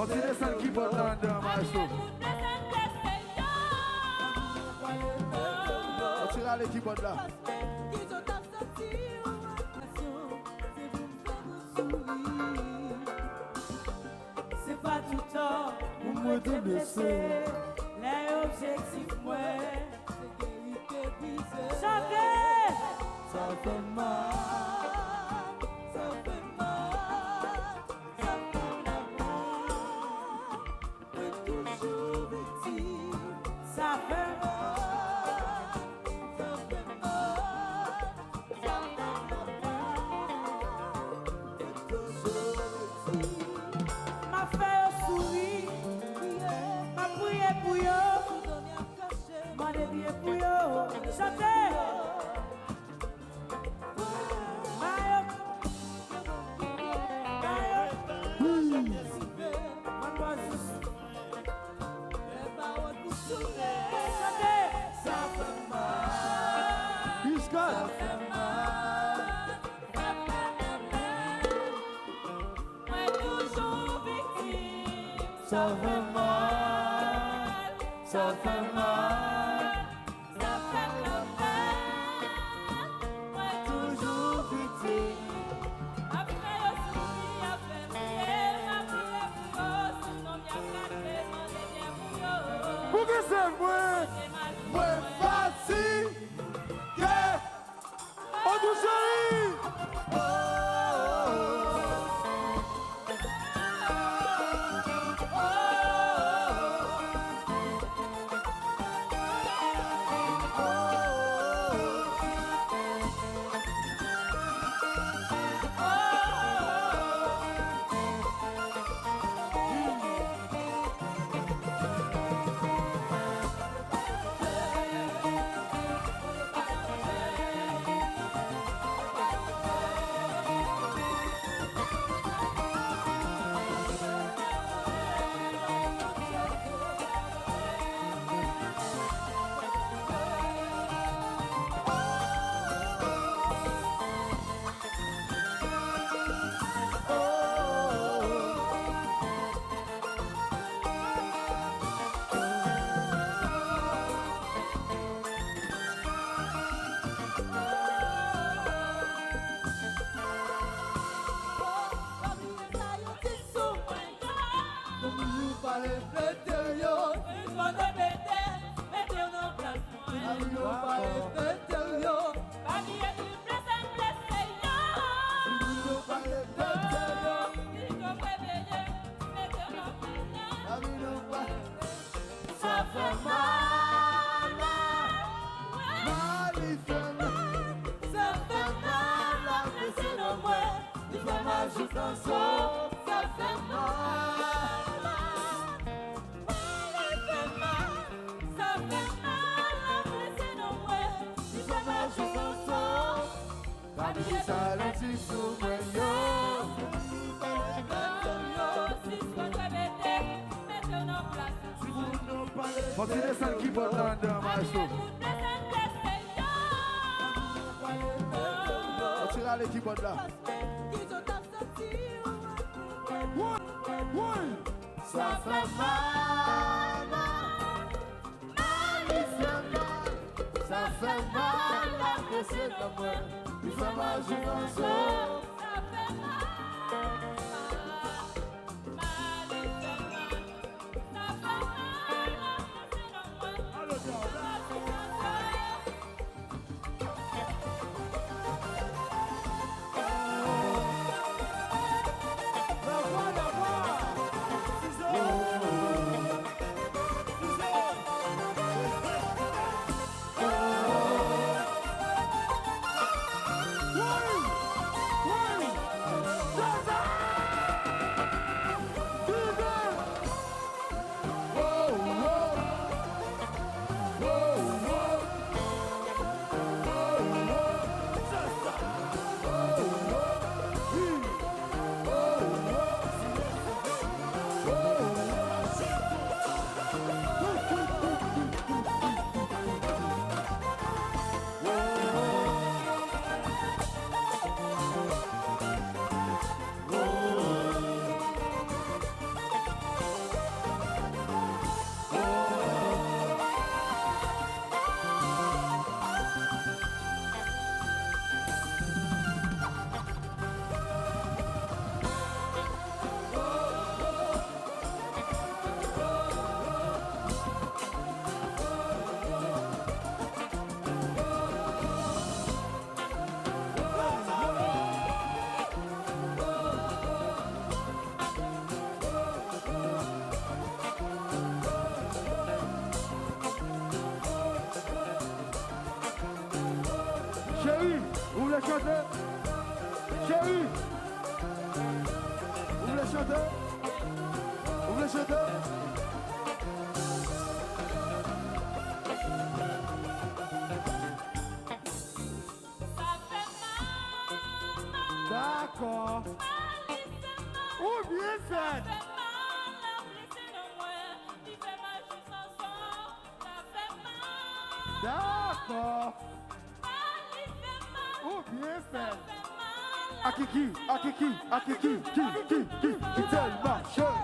Continue ça qui va dans maestro. Continue à l'équipe là. C'est pas tout le temps pour me déblesser. Les objectifs, moi, ça fait mal. Ça fait mal. Ça fait mal. Mais toujours victime. Ça fait mal. Ça fait mal. Ça fait mal. Mais toujours victime. Ma fait sourire. Ma prière pour yo. Ma dévié pour yo. Chantez. Ça fait mal, ça fait mal, ça fait mal, moi toujours victime. Après le souci, après prier, ma prière pour eux, sinon y'a qu'à faire mon dernier bouillon. Pour que c'est moi facile, que on nous chérit. Ça fait mal, il fait mal, ça fait mal, mais c'est le moi, il fait mal jusqu'en soi, ça fait mal, il fait mal, ça fait mal, mais c'est le moi, il fait mal jusqu'en soi, quand il s'arrête sur moi, Continue ça qui va dans maestro. Continue à l'équipe là. Ça fait mal, il fait mal, ça fait mal, mais c'est le moi, il fait mal jusqu'en soi. voulez chanter? Chérie, vous voulez chanter? Vous voulez chanter? D'accord. Oh, bien fait. D'accord. Oh, bien fait. Akiki, qui tellement chaud.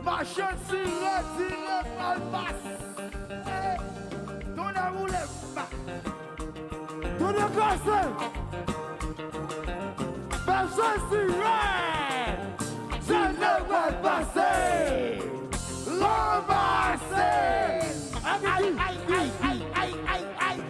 Machin tire malpasse. Ton amour lève pas. Ton casse. Machin tire. Je ne vais passer. L'embrasser. Aïe, aïe, aïe, aïe, aïe, aïe, aïe.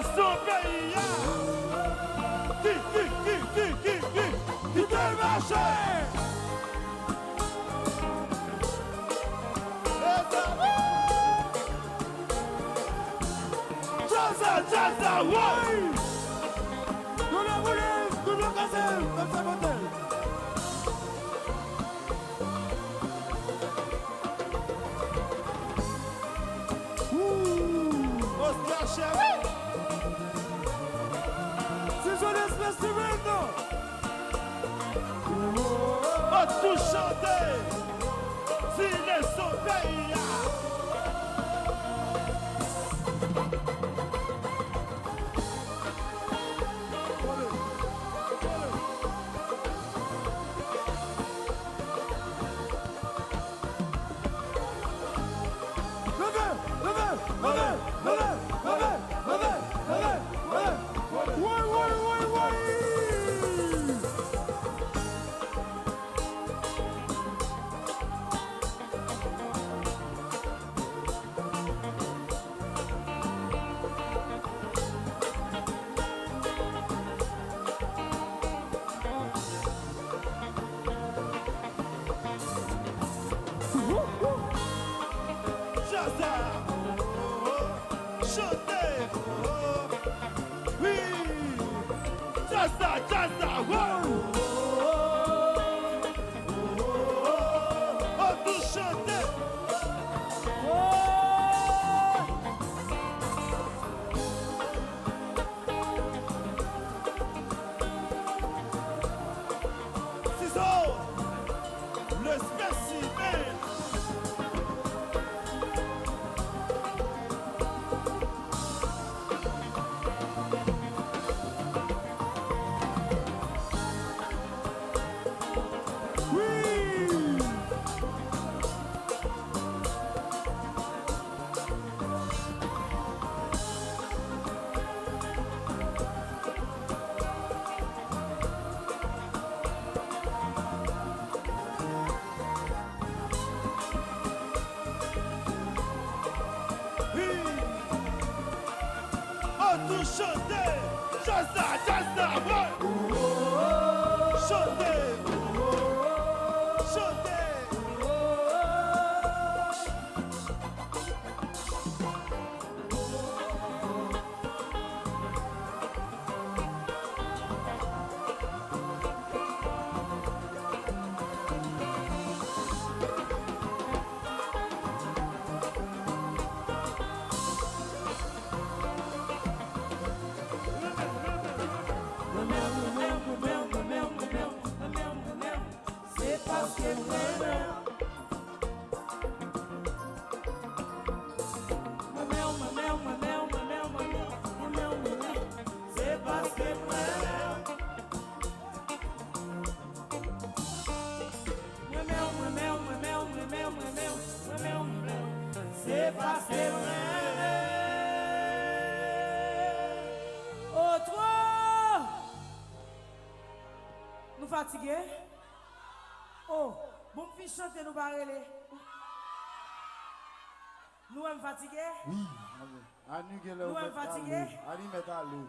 son pays. Qui te marche? Jaza, ouais! Nous le voulons, nous le casser, comme ça, modèle. Oscar Chéri! C'est son espèce de maintenant! On tout chanter! S'il est son pays! Chanter, Jaza, ouais. Chanter, chanter. Fatigué? Oh, bon fils chanter nous parler. Nous sommes fatigués? Oui. Nous sommes fatigués? Allez, mettez-le.